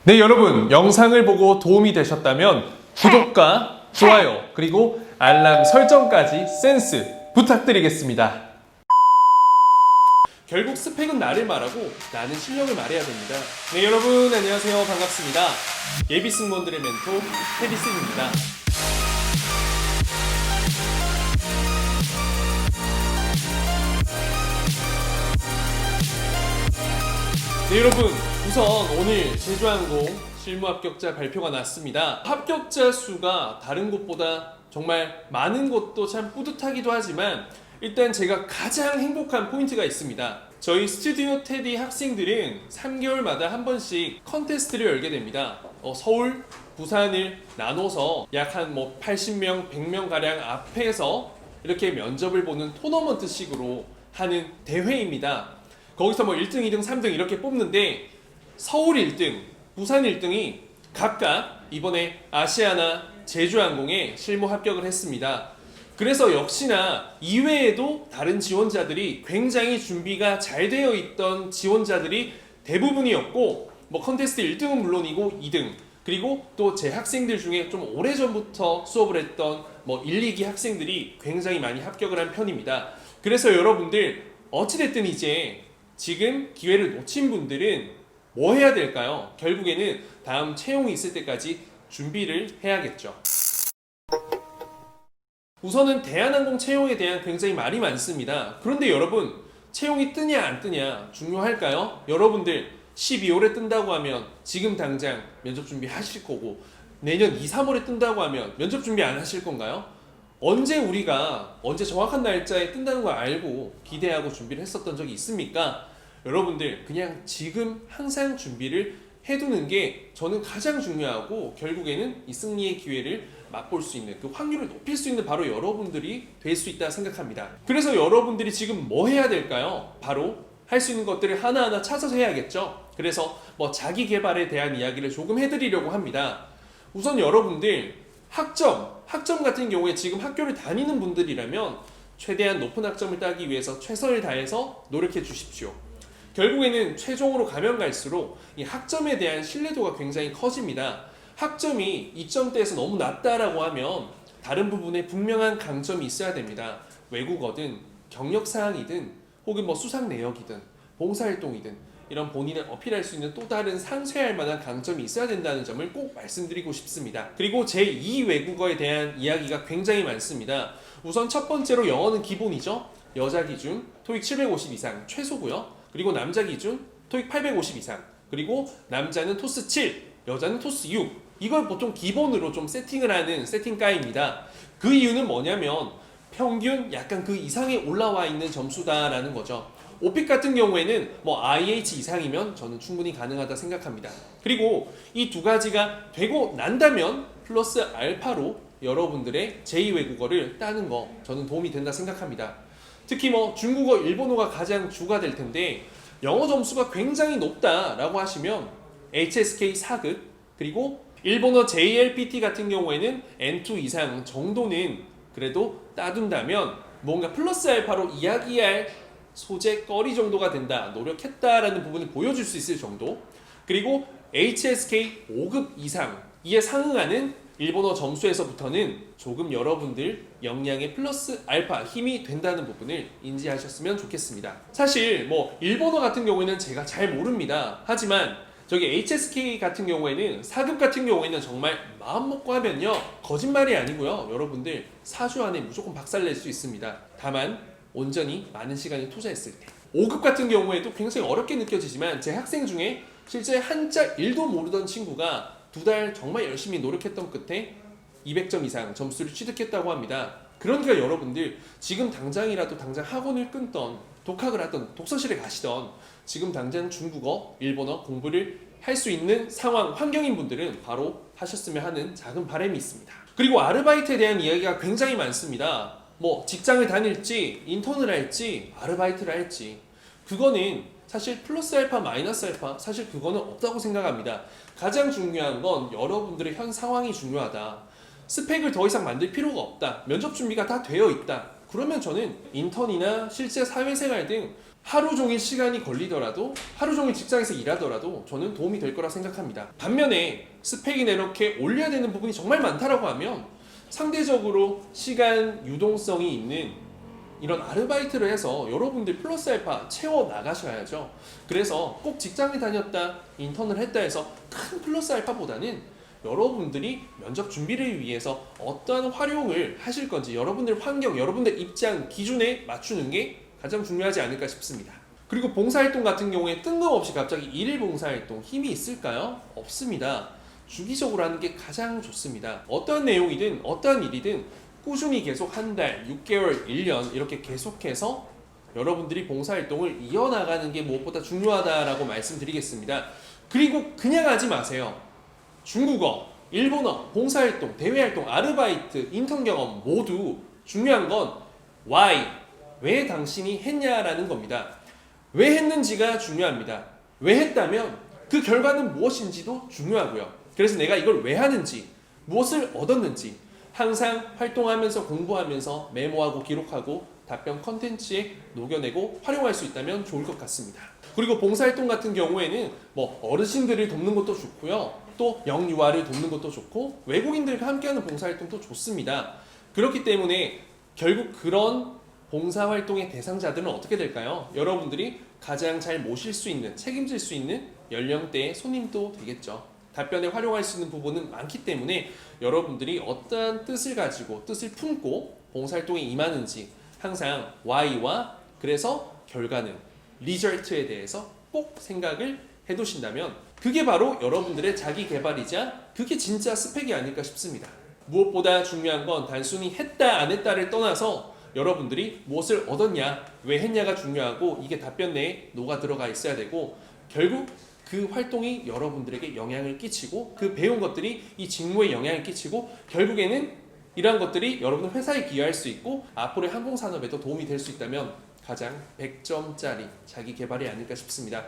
네, 여러분 영상을 보고 도움이 되셨다면 구독과 좋아요 그리고 알람 설정까지 센스 부탁드리겠습니다. 결국 스펙은 나를 말하고 나는 실력을 말해야 됩니다. 네, 여러분 안녕하세요. 반갑습니다. 예비 승무원들의 멘토 테디슨입니다. 네, 여러분 우선 오늘 제주항공 실무 합격자 발표가 났습니다. 합격자 수가 다른 곳보다 정말 많은 것도 참 뿌듯하기도 하지만 일단 제가 가장 행복한 포인트가 있습니다. 저희 스튜디오 테디 학생들은 3개월마다 한 번씩 컨테스트를 열게 됩니다. 서울, 부산을 나눠서 약 한 80명, 100명 가량 앞에서 이렇게 면접을 보는 토너먼트식으로 하는 대회입니다. 거기서 1등, 2등, 3등 이렇게 뽑는데 서울 1등, 부산 1등이 각각 이번에 아시아나 제주항공에 실무 합격을 했습니다. 그래서 역시나 이외에도 다른 지원자들이 굉장히 준비가 잘 되어 있던 지원자들이 대부분이었고 컨테스트 1등은 물론이고 2등 그리고 또 제 학생들 중에 좀 오래전부터 수업을 했던 1, 2기 학생들이 굉장히 많이 합격을 한 편입니다. 그래서 여러분들 어찌됐든 이제 지금 기회를 놓친 분들은 뭐 해야 될까요? 결국에는 다음 채용이 있을 때까지 준비를 해야겠죠. 우선은 대한항공 채용에 대한 굉장히 말이 많습니다. 그런데 여러분, 채용이 뜨냐 안 뜨냐 중요할까요? 여러분들 12월에 뜬다고 하면 지금 당장 면접 준비 하실 거고 내년 2, 3월에 뜬다고 하면 면접 준비 안 하실 건가요? 언제 정확한 날짜에 뜬다는 걸 알고 기대하고 준비를 했었던 적이 있습니까? 여러분들 그냥 지금 항상 준비를 해두는 게 저는 가장 중요하고 결국에는 이 승리의 기회를 맛볼 수 있는 그 확률을 높일 수 있는 바로 여러분들이 될 수 있다 생각합니다. 그래서 여러분들이 지금 뭐 해야 될까요? 바로 할 수 있는 것들을 하나하나 찾아서 해야겠죠. 그래서 자기 개발에 대한 이야기를 조금 해드리려고 합니다. 우선 여러분들 학점 같은 경우에 지금 학교를 다니는 분들이라면 최대한 높은 학점을 따기 위해서 최선을 다해서 노력해 주십시오. 결국에는 최종으로 가면 갈수록 이 학점에 대한 신뢰도가 굉장히 커집니다. 학점이 2점대에서 너무 낮다라고 하면 다른 부분에 분명한 강점이 있어야 됩니다. 외국어든 경력사항이든 혹은 수상 내역이든 봉사활동이든 이런 본인을 어필할 수 있는 또 다른 상쇄할 만한 강점이 있어야 된다는 점을 꼭 말씀드리고 싶습니다. 그리고 제2 외국어에 대한 이야기가 굉장히 많습니다. 우선 첫 번째로 영어는 기본이죠. 여자 기준 토익 750 이상 최소고요. 그리고 남자 기준 토익 850 이상 그리고 남자는 토스 7 여자는 토스 6 이걸 보통 기본으로 좀 세팅을 하는 세팅가입니다. 그 이유는 뭐냐면 평균 약간 그 이상에 올라와 있는 점수다라는 거죠. 오픽 같은 경우에는 IH 이상이면 저는 충분히 가능하다 생각합니다. 그리고 이 두 가지가 되고 난다면 플러스 알파로 여러분들의 제2 외국어를 따는 거 저는 도움이 된다 생각합니다. 특히 중국어, 일본어가 가장 주가 될 텐데 영어 점수가 굉장히 높다라고 하시면 HSK 4급 그리고 일본어 JLPT 같은 경우에는 N2 이상 정도는 그래도 따둔다면 뭔가 플러스 알파로 이야기할 소재거리 정도가 된다, 노력했다라는 부분을 보여줄 수 있을 정도 그리고 HSK 5급 이상에 상응하는 일본어 점수에서부터는 조금 여러분들 역량의 플러스 알파 힘이 된다는 부분을 인지하셨으면 좋겠습니다. 사실 일본어 같은 경우에는 제가 잘 모릅니다. 하지만 저기 HSK 같은 경우에는 4급 같은 경우에는 정말 마음 먹고 하면요 거짓말이 아니고요 여러분들 4주 안에 무조건 박살낼 수 있습니다. 다만 온전히 많은 시간을 투자했을 때 5급 같은 경우에도 굉장히 어렵게 느껴지지만 제 학생 중에 실제 한자 1도 모르던 친구가 2달 정말 열심히 노력했던 끝에 200점 이상 점수를 취득했다고 합니다. 그러니까 여러분들 지금 당장이라도 당장 학원을 끊던 독학을 하던 독서실에 가시던 지금 당장 중국어, 일본어 공부를 할 수 있는 상황, 환경인 분들은 바로 하셨으면 하는 작은 바람이 있습니다. 그리고 아르바이트에 대한 이야기가 굉장히 많습니다. 직장을 다닐지, 인턴을 할지, 아르바이트를 할지 그거는 사실 플러스 알파, 마이너스 알파 사실 그거는 없다고 생각합니다. 가장 중요한 건 여러분들의 현 상황이 중요하다. 스펙을 더 이상 만들 필요가 없다. 면접 준비가 다 되어 있다. 그러면 저는 인턴이나 실제 사회생활 등 하루 종일 시간이 걸리더라도 하루 종일 직장에서 일하더라도 저는 도움이 될 거라 생각합니다. 반면에 스펙이나 이렇게 올려야 되는 부분이 정말 많다라고 하면 상대적으로 시간 유동성이 있는 이런 아르바이트를 해서 여러분들 플러스 알파 채워 나가셔야죠. 그래서 꼭 직장에 다녔다, 인턴을 했다 해서 큰 플러스 알파보다는 여러분들이 면접 준비를 위해서 어떠한 활용을 하실 건지 여러분들 환경, 여러분들 입장, 기준에 맞추는 게 가장 중요하지 않을까 싶습니다. 그리고 봉사활동 같은 경우에 뜬금없이 갑자기 일일 봉사활동 힘이 있을까요? 없습니다. 주기적으로 하는 게 가장 좋습니다. 어떠한 내용이든 어떠한 일이든 꾸준히 계속 한 달, 6개월, 1년 이렇게 계속해서 여러분들이 봉사활동을 이어나가는 게 무엇보다 중요하다라고 말씀드리겠습니다. 그리고 그냥 하지 마세요. 중국어, 일본어, 봉사활동, 대외활동, 아르바이트, 인턴 경험 모두 중요한 건 why, 왜 당신이 했냐라는 겁니다. 왜 했는지가 중요합니다. 왜 했다면 그 결과는 무엇인지도 중요하고요. 그래서 내가 이걸 왜 하는지, 무엇을 얻었는지 항상 활동하면서 공부하면서 메모하고 기록하고 답변 컨텐츠에 녹여내고 활용할 수 있다면 좋을 것 같습니다. 그리고 봉사활동 같은 경우에는 뭐 어르신들을 돕는 것도 좋고요. 또 영유아를 돕는 것도 좋고 외국인들과 함께하는 봉사활동도 좋습니다. 그렇기 때문에 결국 그런 봉사활동의 대상자들은 어떻게 될까요? 여러분들이 가장 잘 모실 수 있는, 책임질 수 있는 연령대의 손님도 되겠죠. 답변에 활용할 수 있는 부분은 많기 때문에 여러분들이 어떠한 뜻을 가지고 뜻을 품고 봉사활동에 임하는지 항상 why와 그래서 결과는 result에 대해서 꼭 생각을 해두신다면 그게 바로 여러분들의 자기 개발이자 그게 진짜 스펙이 아닐까 싶습니다. 무엇보다 중요한 건 단순히 했다 안 했다를 떠나서 여러분들이 무엇을 얻었냐 왜 했냐가 중요하고 이게 답변 내에 녹아 들어가 있어야 되고 결국 그 활동이 여러분들에게 영향을 끼치고 그 배운 것들이 이 직무에 영향을 끼치고 결국에는 이러한 것들이 여러분 회사에 기여할 수 있고 앞으로의 항공산업에도 도움이 될 수 있다면 가장 100점짜리 자기 개발이 아닐까 싶습니다.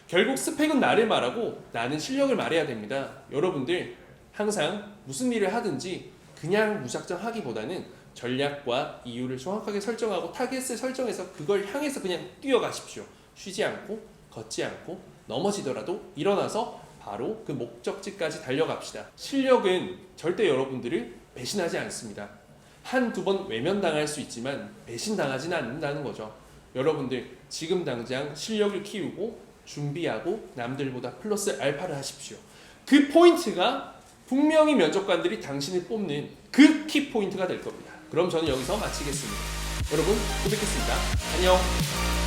결국 스펙은 나를 말하고 나는 실력을 말해야 됩니다. 여러분들 항상 무슨 일을 하든지 그냥 무작정 하기보다는 전략과 이유를 정확하게 설정하고 타겟을 설정해서 그걸 향해서 그냥 뛰어가십시오. 쉬지 않고 걷지 않고 넘어지더라도 일어나서 바로 그 목적지까지 달려갑시다. 실력은 절대 여러분들을 배신하지 않습니다. 한두 번 외면당할 수 있지만 배신당하지는 않는다는 거죠. 여러분들 지금 당장 실력을 키우고 준비하고 남들보다 플러스 알파를 하십시오. 그 포인트가 분명히 면접관들이 당신을 뽑는 그 키포인트가 될 겁니다. 그럼 저는 여기서 마치겠습니다. 여러분 또 뵙겠습니다. 안녕.